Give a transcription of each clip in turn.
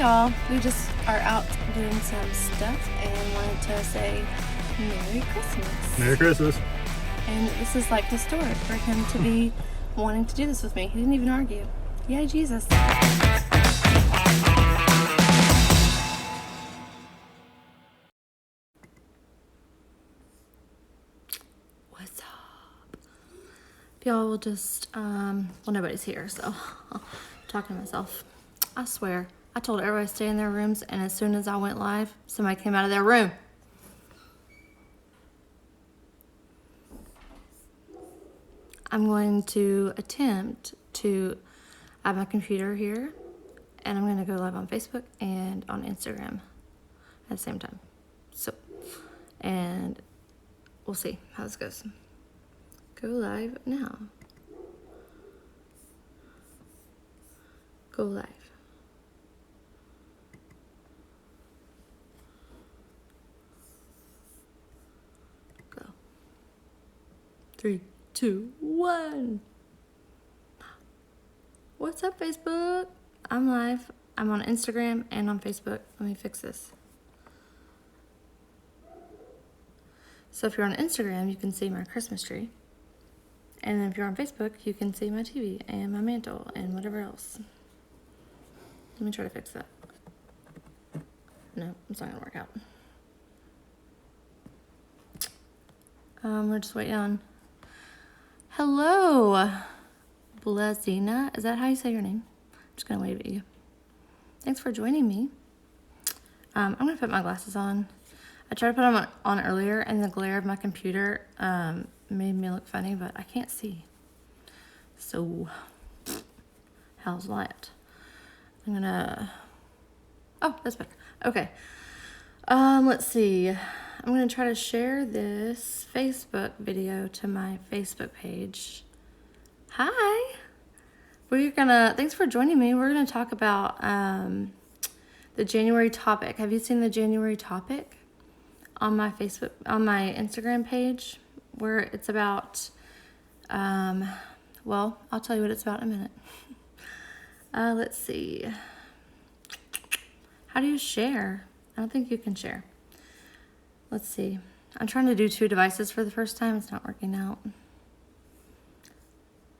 y'all, we just are out doing some stuff and wanted to say Merry Christmas. Merry Christmas. And this is like historic for him to be wanting to do this with me. He didn't even argue. Yay, Jesus. What's up? Y'all will just, well, nobody's here, so I'm talking to myself. I swear, I told everybody to stay in their rooms, and as soon as I went live, somebody came out of their room. I'm going to attempt to have my computer here, and I'm going to go live on Facebook and on Instagram at the same time. So, and we'll see how this goes. Go live now. Go live. Go. 3, 2, 1. What's up, Facebook? I'm live. I'm on Instagram and on Facebook. Let me fix this. So if you're on Instagram, you can see my Christmas tree. And if you're on Facebook, you can see my TV and my mantle and whatever else. Let me try to fix that. No, it's not gonna work out. We're just waiting on. Hello, Blazina. Is that how you say your name? I'm just gonna wave at you. Thanks for joining me. I'm gonna put my glasses on. I tried to put them on earlier, and the glare of my computer made me look funny, but I can't see. So, how's that? I'm gonna. Oh, that's better. Okay. Let's see. I'm gonna try to share this Facebook video to my Facebook page. Hi. Thanks for joining me. We're gonna talk about the January topic. Have you seen the January topic on my Instagram page, where it's about, well, I'll tell you what it's about in a minute. Let's see. How do you share? I don't think you can share. Let's see. I'm trying to do 2 devices for the first time. It's not working out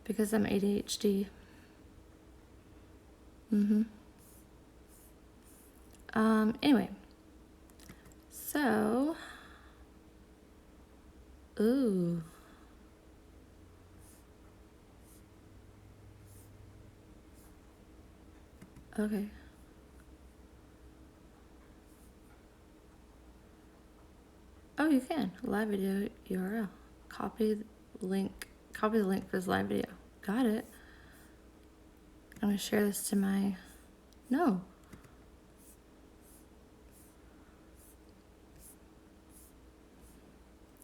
because I'm ADHD. Anyway. So, ooh. Okay. Oh, you can. Live video URL. Copy the link for this live video. Got it. I'm going to share this to my... No.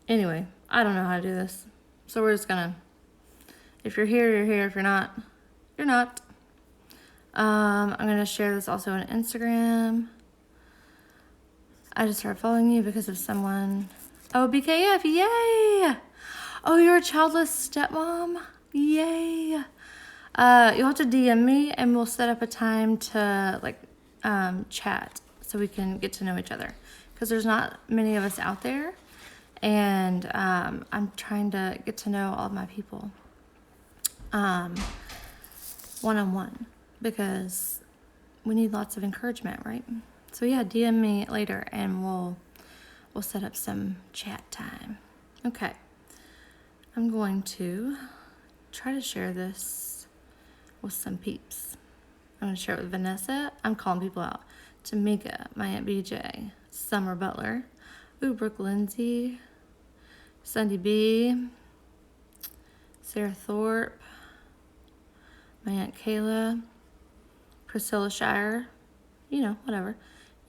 Anyway, I don't know how to do this. So we're just gonna, if you're here, you're here. If you're not, you're not. I'm gonna share this also on Instagram. I just started following you because of someone. Oh, BKF, yay! Oh, you're a childless stepmom? Yay! You'll have to DM me and we'll set up a time to chat so we can get to know each other. Because there's not many of us out there. And I'm trying to get to know all of my people one-on-one, because we need lots of encouragement, right? So yeah, DM me later and we'll set up some chat time. Okay, I'm going to try to share this with some peeps. I'm going to share it with Vanessa. I'm calling people out. Tamika, my Aunt BJ, Summer Butler, Brooke Lindsay, Sunday B, Sarah Thorpe, my Aunt Kayla, Priscilla Shire, whatever,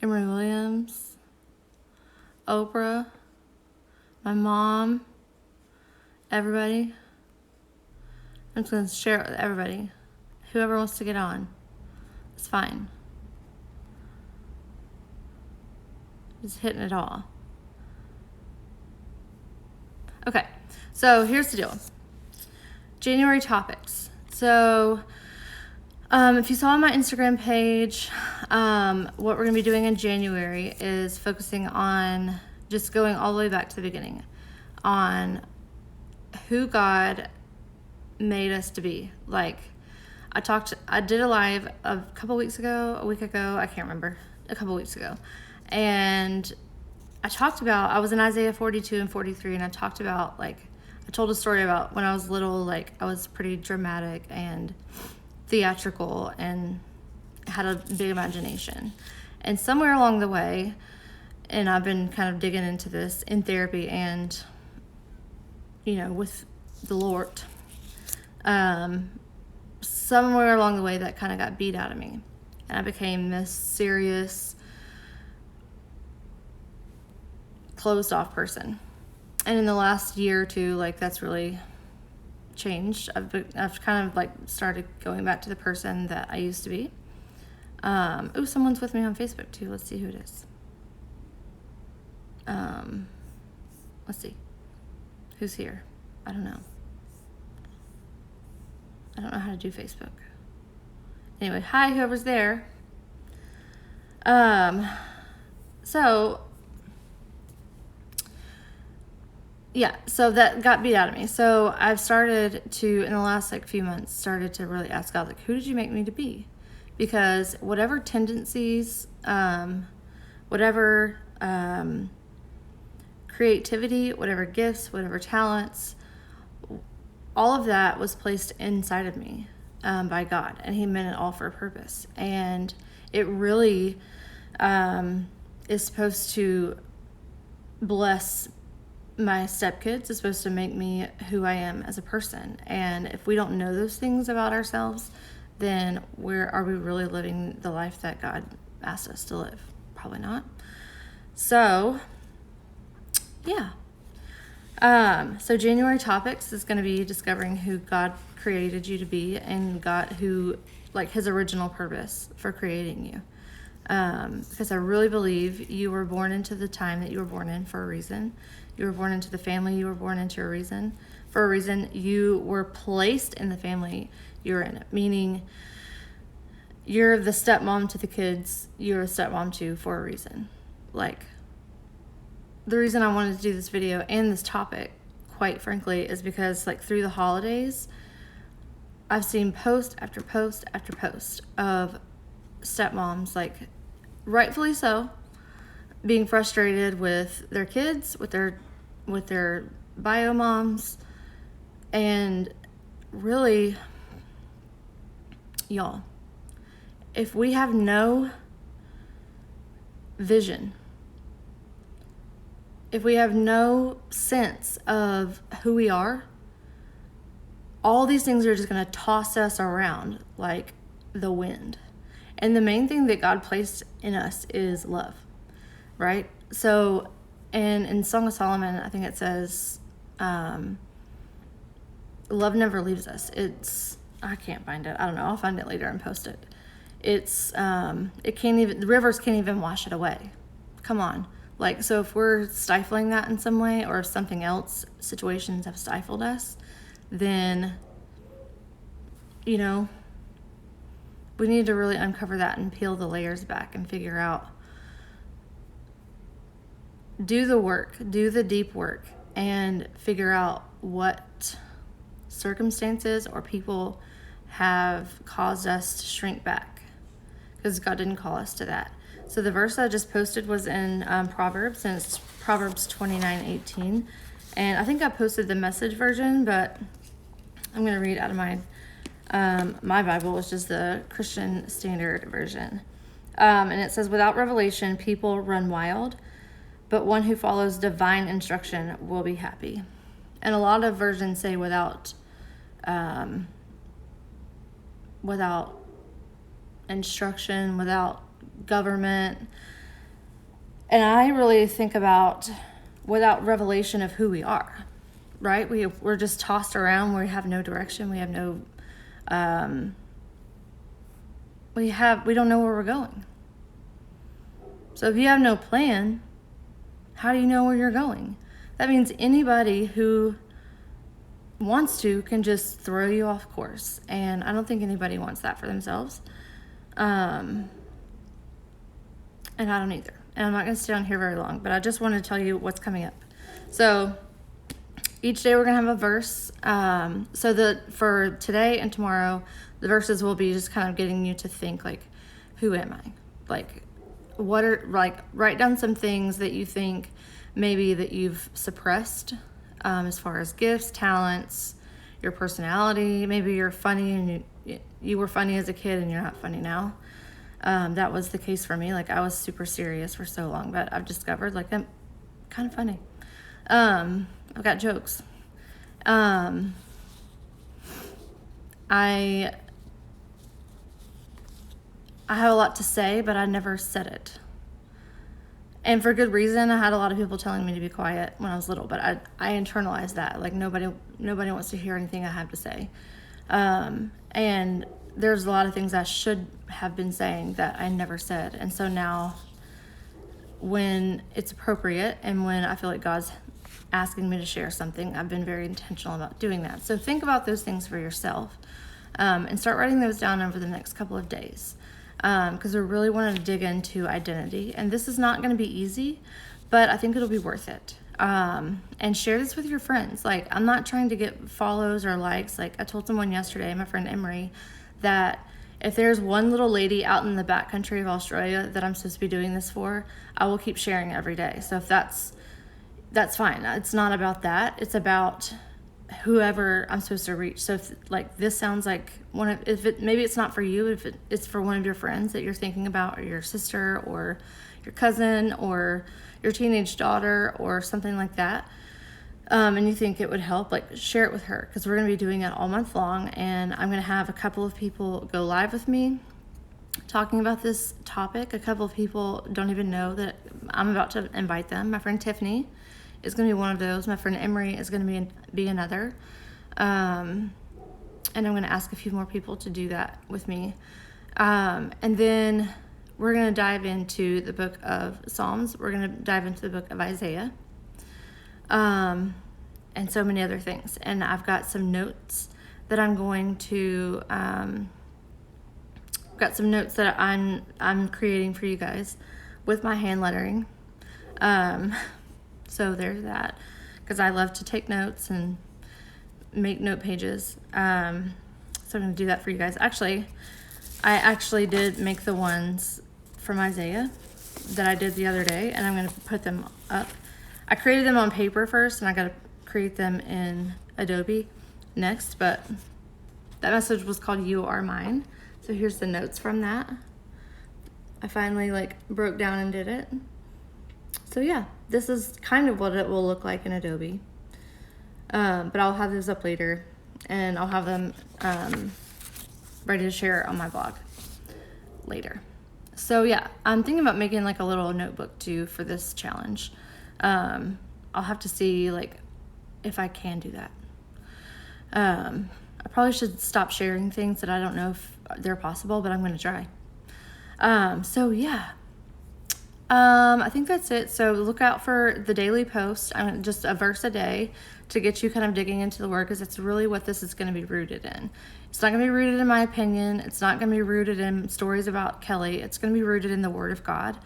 Emery Williams, Oprah, my mom, everybody. I'm just going to share it with everybody. Whoever wants to get on, it's fine. Just hitting it all. Okay, so here's the deal. January topics. So If you saw on my Instagram page, what we're going to be doing in January is focusing on just going all the way back to the beginning on who God made us to be. Like, I did a live a week ago, I can't remember, a couple weeks ago. And I was in Isaiah 42 and 43, and I told a story about when I was little, like, I was pretty dramatic and theatrical and had a big imagination. And somewhere along the way, and I've been kind of digging into this in therapy and, with the Lord, somewhere along the way that kind of got beat out of me. And I became this serious, closed off person. And in the last year or two, like, that's really changed. I've kind of started going back to the person that I used to be. Someone's with me on Facebook too. Let's see who it is. Let's see. Who's here? I don't know. I don't know how to do Facebook. Anyway, hi, whoever's there. So that got beat out of me. So I've started to, in the last few months, started to really ask God, who did you make me to be? Because whatever tendencies, whatever creativity, whatever gifts, whatever talents, all of that was placed inside of me by God, and He meant it all for a purpose. And it really is supposed to bless my stepkids. It's supposed to make me who I am as a person. And if we don't know those things about ourselves, then are we really living the life that God asked us to live? Probably not. So, yeah. So January topics is going to be discovering who God created you to be, and His original purpose for creating you. Because I really believe you were born into the time that you were born in for a reason. You were born into the family you were born into for a reason. You were placed in the family you're in, meaning you're the stepmom to the kids you're a stepmom to for a reason. The reason I wanted to do this video and this topic, quite frankly, is because through the holidays, I've seen post after post after post of stepmoms, rightfully so, being frustrated with their kids, with their bio moms, and really, y'all, if we have no vision, if we have no sense of who we are, all these things are just going to toss us around like the wind. And the main thing that God placed in us is love, right? So, and in Song of Solomon, I think it says, love never leaves us. I can't find it. I don't know. I'll find it later and post it. The rivers can't even wash it away. Come on. So if we're stifling that in some way, or if something else, situations have stifled us, then, we need to really uncover that and peel the layers back and figure out, do the work, do the deep work, and figure out what circumstances or people have caused us to shrink back, because God didn't call us to that. So the verse I just posted was in Proverbs, and it's Proverbs 29:18. And I think I posted the Message version, but I'm going to read out of my Bible, which is the Christian Standard Version. And it says, without revelation, people run wild, but one who follows divine instruction will be happy. And a lot of versions say without instruction, without government. And I really think about without revelation of who we are, right? We're just tossed around. We have no direction. We have no, we don't know where we're going. So if you have no plan, how do you know where you're going? That means anybody who wants to can just throw you off course. And I don't think anybody wants that for themselves. And I don't either. And I'm not going to stay on here very long, but I just want to tell you what's coming up. So each day we're going to have a verse. For today and tomorrow, the verses will be just kind of getting you to think, like, who am I? Like, write down some things that you think maybe that you've suppressed, as far as gifts, talents, your personality. Maybe you're funny and you were funny as a kid and you're not funny now. That was the case for me. Like, I was super serious for so long, but I've discovered, like, I'm kind of funny. I've got jokes. I have a lot to say, but I never said it. And for good reason. I had a lot of people telling me to be quiet when I was little, but I internalized that. Like, nobody wants to hear anything I have to say. And there's a lot of things I should have been saying that I never said. And so now, when it's appropriate and when I feel like God's asking me to share something, I've been very intentional about doing that. So think about those things for yourself, and start writing those down over the next couple of days, because we really want to dig into identity. And this is not going to be easy, but I think it'll be worth it. And share this with your friends. Like, I'm not trying to get follows or likes. Like, I told someone yesterday, my friend Emery, that if there's one little lady out in the backcountry of Australia that I'm supposed to be doing this for, I will keep sharing every day. So if that's fine. It's not about that. It's about whoever I'm supposed to reach. So if, like, this sounds like maybe it's not for you, if it's for one of your friends that you're thinking about, or your sister or your cousin or your teenage daughter or something like that, and you think it would help, like, share it with her, because we're going to be doing it all month long. And I'm going to have a couple of people go live with me talking about this topic. A couple of people don't even know that I'm about to invite them. My friend Tiffany is going to be one of those. My friend Emery is going to be another. And I'm going to ask a few more people to do that with me. And then we're going to dive into the book of Psalms. We're going to dive into the book of Isaiah. And so many other things. And I've got some notes that I'm going to, got some notes that I'm creating for you guys with my hand lettering. So there's that, because I love to take notes and make note pages. So I'm going to do that for you guys. I actually did make the ones from Isaiah that I did the other day, and I'm going to put them up. I created them on paper first, and I got to create them in Adobe next, but that message was called You Are Mine. So here's the notes from that. I finally broke down and did it. So yeah, this is kind of what it will look like in Adobe. But I'll have those up later, and I'll have them ready to share on my blog later. So yeah, I'm thinking about making a little notebook too for this challenge. I'll have to see if I can do that. I probably should stop sharing things that I don't know if they're possible, but I'm going to try. So yeah, I think that's it. So look out for the daily post. Just a verse a day to get you kind of digging into the word, because it's really what this is going to be rooted in. It's not going to be rooted in my opinion. It's not going to be rooted in stories about Kelly. It's going to be rooted in the word of God.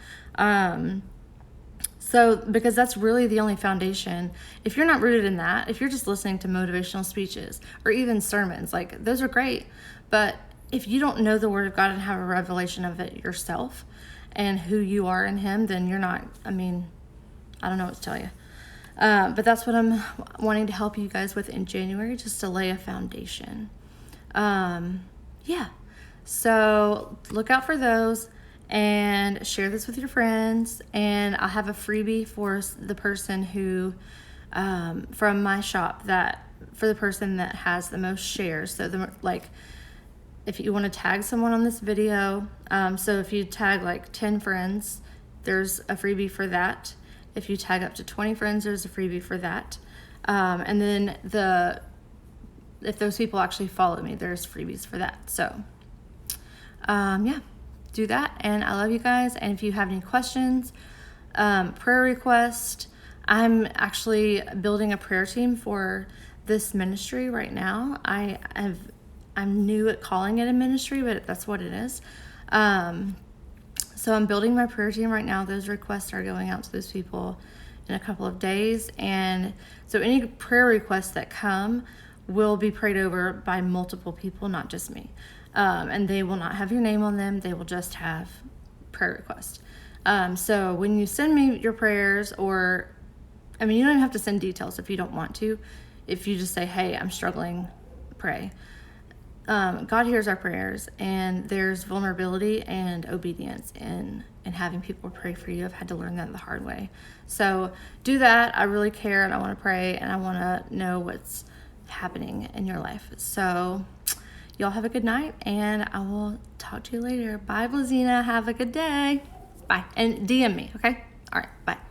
So because that's really the only foundation. If you're not rooted in that, if you're just listening to motivational speeches or even sermons, those are great. But if you don't know the word of God and have a revelation of it yourself and who you are in him, then you're not, I don't know what to tell you. But that's what I'm wanting to help you guys with in January, just to lay a foundation. Yeah. So look out for those and share this with your friends. And I'll have a freebie for the person who, from my shop, for the person that has the most shares. So if you want to tag someone on this video, so if you tag 10 friends, there's a freebie for that. If you tag up to 20 friends, there's a freebie for that. And then if those people actually follow me, there's freebies for that. So, yeah, do that. And I love you guys. And if you have any questions, prayer request, I'm actually building a prayer team for this ministry right now. I'm new at calling it a ministry, but that's what it is. So I'm building my prayer team right now. Those requests are going out to those people in a couple of days. And so any prayer requests that come will be prayed over by multiple people, not just me. And they will not have your name on them. They will just have prayer requests. So when you send me your prayers, you don't even have to send details if you don't want to. If you just say, hey, I'm struggling, pray. God hears our prayers, and there's vulnerability and obedience in having people pray for you. I've had to learn that the hard way. So do that. I really care, and I want to pray, and I want to know what's happening in your life. So y'all have a good night, and I will talk to you later. Bye, Blazina. Have a good day. Bye. And DM me, okay? All right. Bye.